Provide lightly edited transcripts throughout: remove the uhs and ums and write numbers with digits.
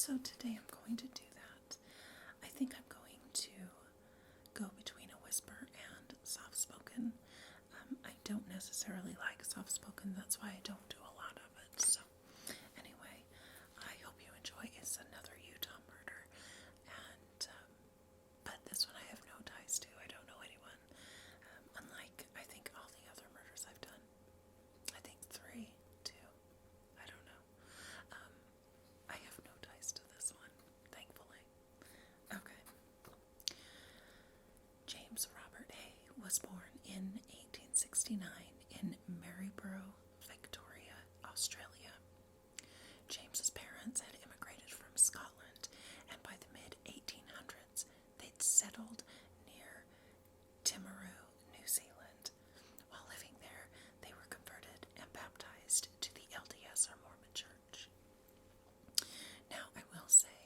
So today I'm going to do that. I think I'm going to go between a whisper and soft spoken. I don't necessarily like soft spoken, that's why I don't do a lot of it. So anyway, I hope you enjoy. It's another Utah murder, and but this one I have no ties to. I don't know anyone. Unlike I think all the other murders I've done. I think 3, 2. I don't know. I have no ties to this one, thankfully. Okay. James Robert Hay was born in 1869 in Maryborough, Victoria, Australia. James's parents had immigrated from Scotland, and by the mid-1800s, they'd settled near Timaru, New Zealand. While living there, they were converted and baptized to the LDS or Mormon Church. Now, I will say,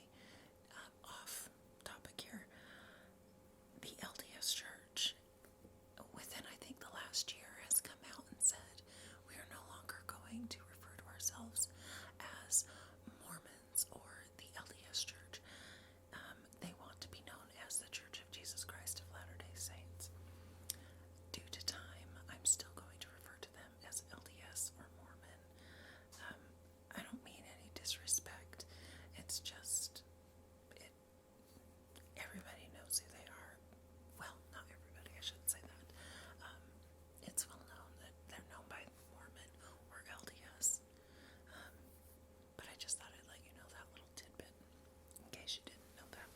off topic here, the LDS Church, within I think the last year, has come out and said we are no longer going to refer to ourselves as Mormons or the LDS Church. They want to be known as the Church of Jesus Christ of Latter-day Saints. Due to time, I'm still going to refer to them as LDS or Mormon. I don't mean any disrespect. It's just, everybody knows who they are. Well, not everybody, I shouldn't say that. It's well known that they're known by Mormon or LDS. But I just thought I'd let you know that little tidbit, in case you didn't know that.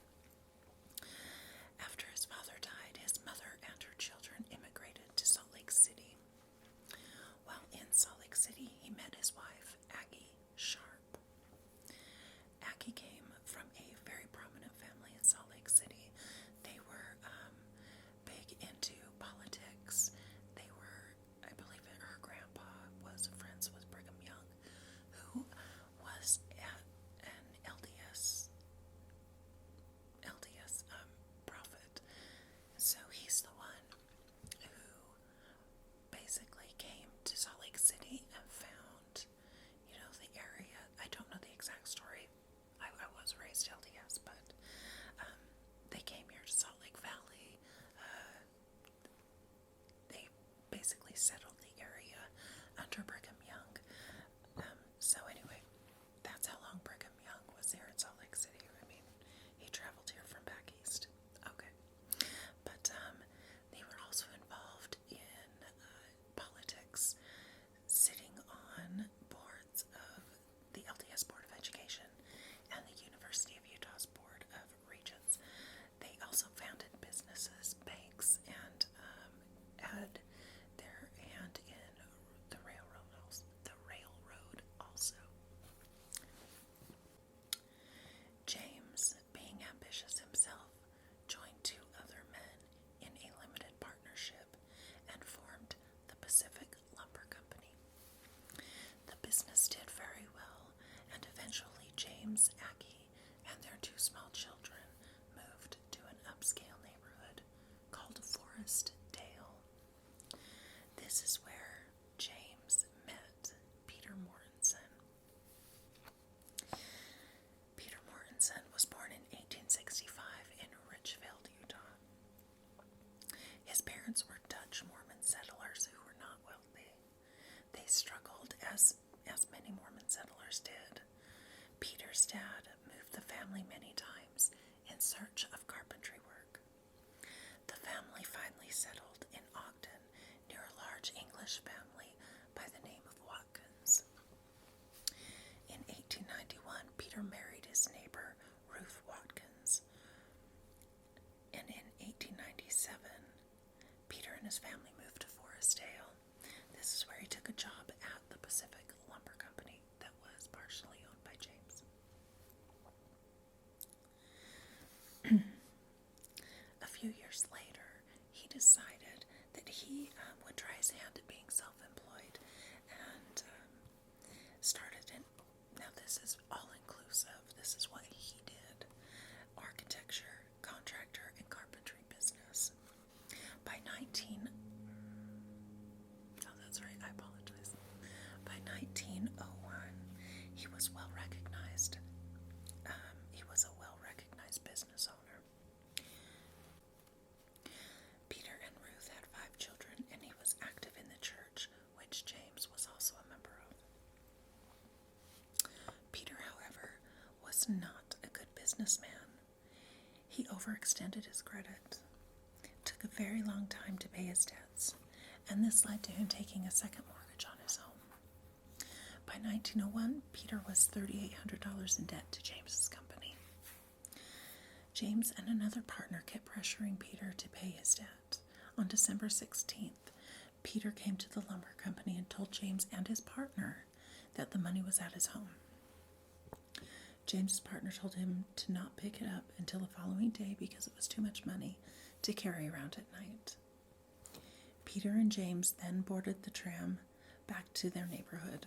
After his father died, his mother and her children immigrated to Salt Lake City. While in Salt Lake City, he met his wife, Aggie Sharp. Aggie came from a very prominent family in Salt Lake City. They were big into politics. They were, I believe her grandpa was friends with Brigham Young, who was an LDS prophet. So he's the one who basically came to Salt Lake City and found, the area. I don't know the exact story. I was raised LDS, but they came here to Salt Lake Valley. They basically settled the area under Brigham Young. So anyway, that's how long Brigham Young was here in Salt Lake City. I mean, he traveled here from back east. Okay. But they were also involved in politics, sitting on boards of the LDS Board of Education and the University of Utah's Board of Regents. They also founded businesses, banks, and had their hand in the railroad also. James, being ambitious himself, joined 2 other men in a limited partnership and formed the Pacific Lumber Company. The business did very well, and eventually James, Aggie, and their 2 small children moved to an upscale neighborhood called Forest Dale. This is where James met Peter Mortensen. Peter Mortensen was born in 1865 in Richfield, Utah. His parents were Dutch Mormon settlers who were not wealthy. They struggled, as many Mormon settlers did. Peter's dad moved the family many times in search of carpentry work. The family finally settled in Ogden near a large English family by the name of Watkins. In 1891, Peter married his neighbor, Ruth Watkins. And in 1897, Peter and his family moved to Forest Dale. This is where he took a job at the Pacific Lumber Company that was partially owned by James. A few years later, he decided that he would try his hand at being self-employed and started in, now this is all-inclusive, this is what he did, architecture, contractor, and carpentry business. By 1901, he was well recognized was not a good businessman. He overextended his credit. It took a very long time to pay his debts, and this led to him taking a second mortgage on his home. By 1901, Peter was $3,800 in debt to James's company. James and another partner kept pressuring Peter to pay his debt. On December 16th, Peter came to the lumber company and told James and his partner that the money was at his home. James's partner told him to not pick it up until the following day because it was too much money to carry around at night. Peter and James then boarded the tram back to their neighborhood.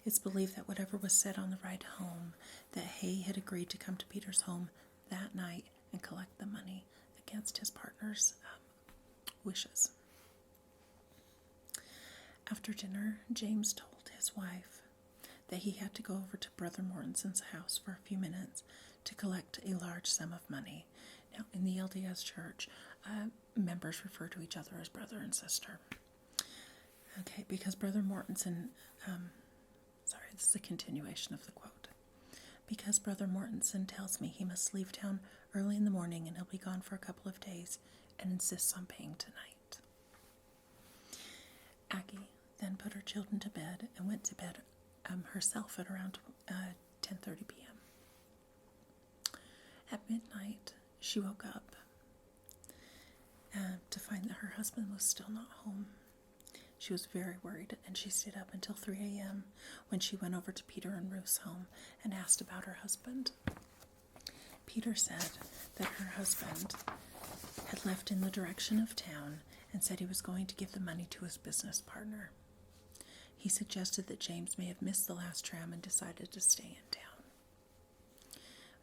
It's believed that whatever was said on the ride home, that Hay had agreed to come to Peter's home that night and collect the money against his partner's wishes. After dinner, James told his wife that he had to go over to Brother Mortenson's house for a few minutes to collect a large sum of money. Now, in the LDS Church, members refer to each other as brother and sister. Okay, because Brother Mortenson, this is a continuation of the quote. Because Brother Mortenson tells me he must leave town early in the morning and he'll be gone for a couple of days and insists on paying tonight. Aggie then put her children to bed and went to bed herself at around 10:30 p.m. At midnight, she woke up to find that her husband was still not home. She was very worried, and she stayed up until 3 a.m. when she went over to Peter and Ruth's home and asked about her husband. Peter said that her husband had left in the direction of town and said he was going to give the money to his business partner. He suggested that James may have missed the last tram and decided to stay in town,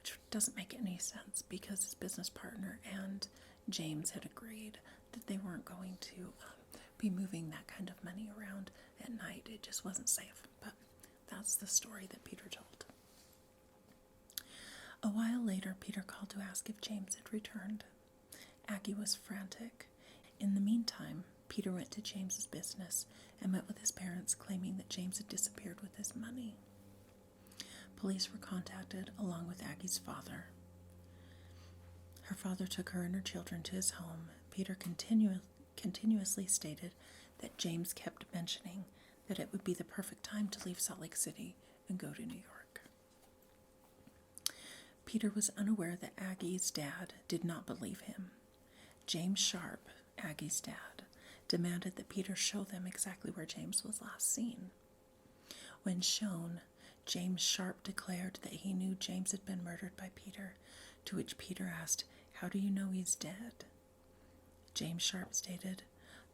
which doesn't make any sense because his business partner and James had agreed that they weren't going to be moving that kind of money around at night. It just wasn't safe, but that's the story that Peter told. A while later, Peter called to ask if James had returned. Aggie was frantic. In the meantime, Peter went to James's business and met with his parents, claiming that James had disappeared with his money. Police were contacted, along with Aggie's father. Her father took her and her children to his home. Peter continuously stated that James kept mentioning that it would be the perfect time to leave Salt Lake City and go to New York. Peter was unaware that Aggie's dad did not believe him. James Sharp, Aggie's dad, demanded that Peter show them exactly where James was last seen. When shown, James Sharp declared that he knew James had been murdered by Peter, to which Peter asked, "How do you know he's dead?" James Sharp stated,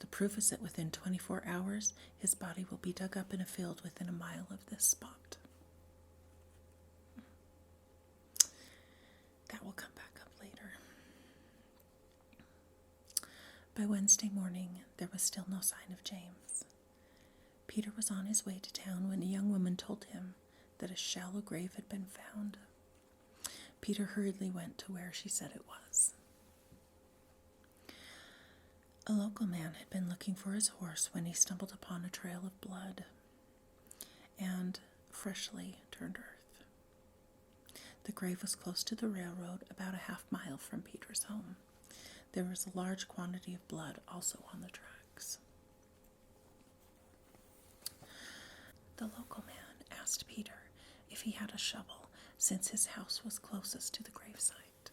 "The proof is that within 24 hours, his body will be dug up in a field within a mile of this spot." That will come back up later. By Wednesday morning, there was still no sign of James. Peter was on his way to town when a young woman told him that a shallow grave had been found. Peter hurriedly went to where she said it was. A local man had been looking for his horse when he stumbled upon a trail of blood and freshly turned earth. The grave was close to the railroad, about a half-mile from Peter's home. There was a large quantity of blood also on the tracks. The local man asked Peter if he had a shovel, since his house was closest to the gravesite.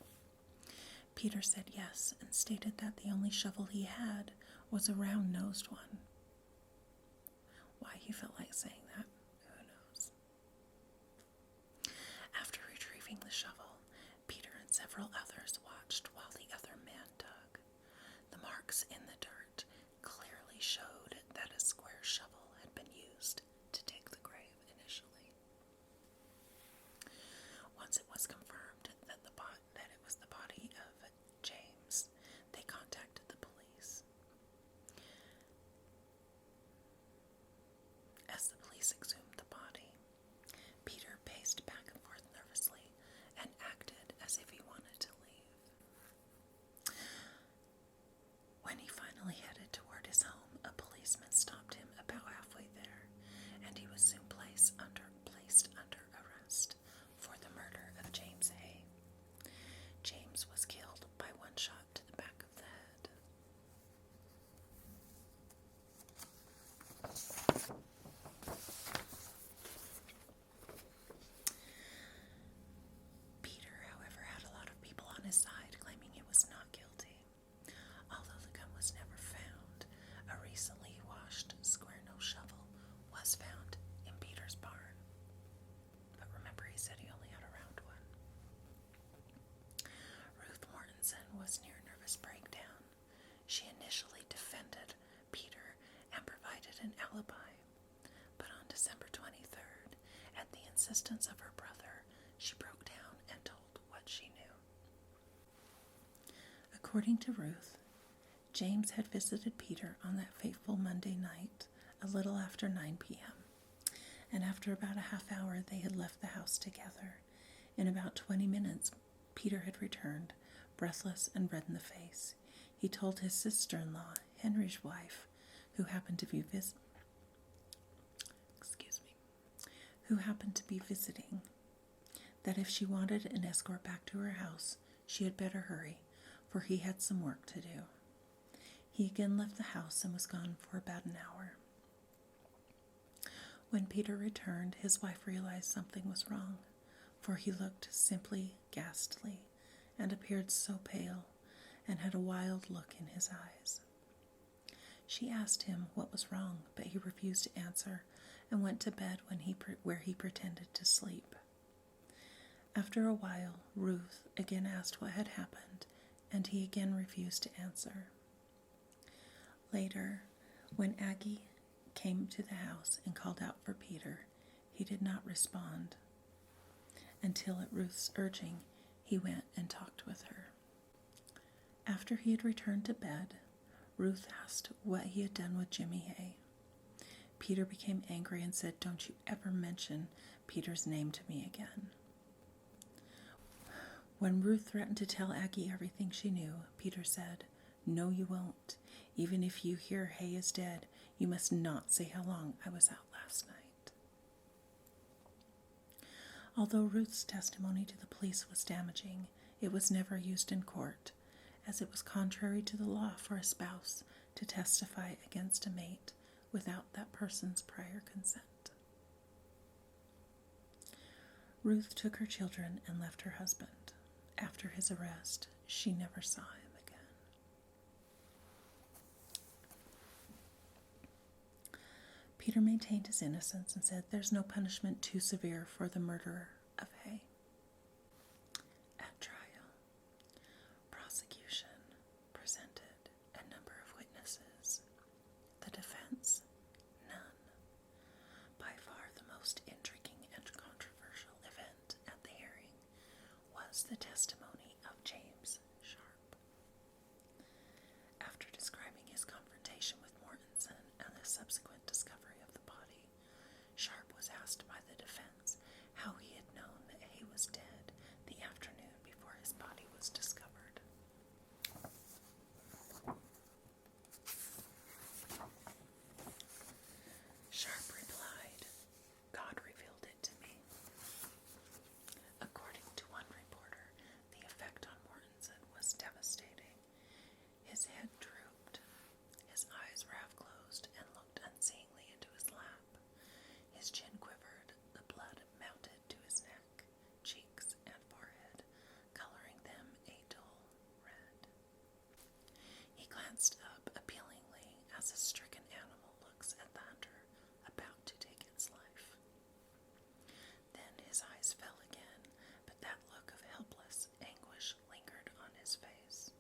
Peter said yes, and stated that the only shovel he had was a round-nosed one. Why he felt like saying that, who knows? After retrieving the shovel, Peter and several others watched while the other man dug. The marks in the dirt clearly showed that a square shovel had been used to dig the grave initially. Once it was confirmed that it was the body of James, they contacted the police. As the police an alibi, but on December 23rd, at the insistence of her brother, she broke down and told what she knew. According to Ruth, James had visited Peter on that fateful Monday night, a little after 9 p.m., and after about a half hour they had left the house together. In about 20 minutes, Peter had returned, breathless and red in the face. He told his sister-in-law, Henry's wife, who happened to be visiting, that if she wanted an escort back to her house, she had better hurry, for he had some work to do. He again left the house and was gone for about an hour. When Peter returned, his wife realized something was wrong, for he looked simply ghastly and appeared so pale and had a wild look in his eyes. She asked him what was wrong, but he refused to answer and went to bed where he pretended to sleep. After a while, Ruth again asked what had happened, and he again refused to answer. Later, when Aggie came to the house and called out for Peter, he did not respond, until at Ruth's urging, he went and talked with her. After he had returned to bed, Ruth asked what he had done with Jimmy Hay. Peter became angry and said, "Don't you ever mention Peter's name to me again." When Ruth threatened to tell Aggie everything she knew, Peter said, "No, you won't. Even if you hear Hay is dead, you must not say how long I was out last night." Although Ruth's testimony to the police was damaging, it was never used in court, as it was contrary to the law for a spouse to testify against a mate without that person's prior consent. Ruth took her children and left her husband. After his arrest, she never saw him again. Peter maintained his innocence and said there's no punishment too severe for the murderer of Hay. At trial, prosecution presented a number of witnesses. The defense, none. By far the most intriguing and controversial event at the hearing was the testimony of James Sharp. After describing his confrontation with Mortensen and the subsequent discovery of the body, Sharp was asked by the defense how he had known that Hay was dead the afternoon before his body was discovered. Sharp replied, "God revealed it to me." According to one reporter, the effect on Mortensen was devastating. His head drooped, his eyes were half closed and looked unseeingly into his lap. His chin quivered, the blood mounted to his neck, cheeks, and forehead, coloring them a dull red. He glanced up appealingly as a stricken animal looks at the hunter about to take its life. Then his eyes fell again, but that look of helpless anguish lingered on his face.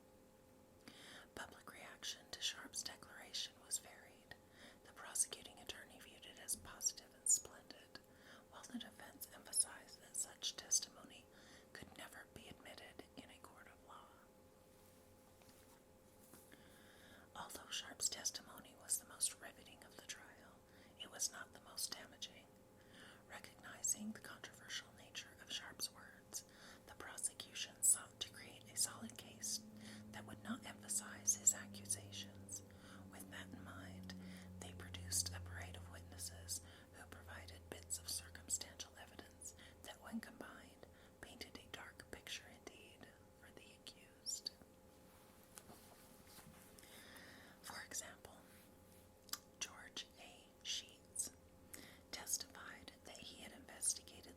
Public reaction to Sharp's declaration was varied. The prosecuting attorney viewed it as positive and splendid, while the defense emphasized that such testimony could never be admitted in a court of law. Although Sharp's testimony was the most riveting of the trial, it was not the most damaging. Recognizing the controversial nature of Sharp's words, the prosecution sought to create a solid case that would not emphasize his accusations. With that in mind, they produced a parade of witnesses who provided bits of circumstantial evidence that, when combined, painted a dark picture indeed for the accused. For example, George A. Sheets testified that he had investigated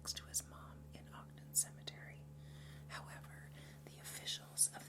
next to his mom in Ogden Cemetery. However, the officials of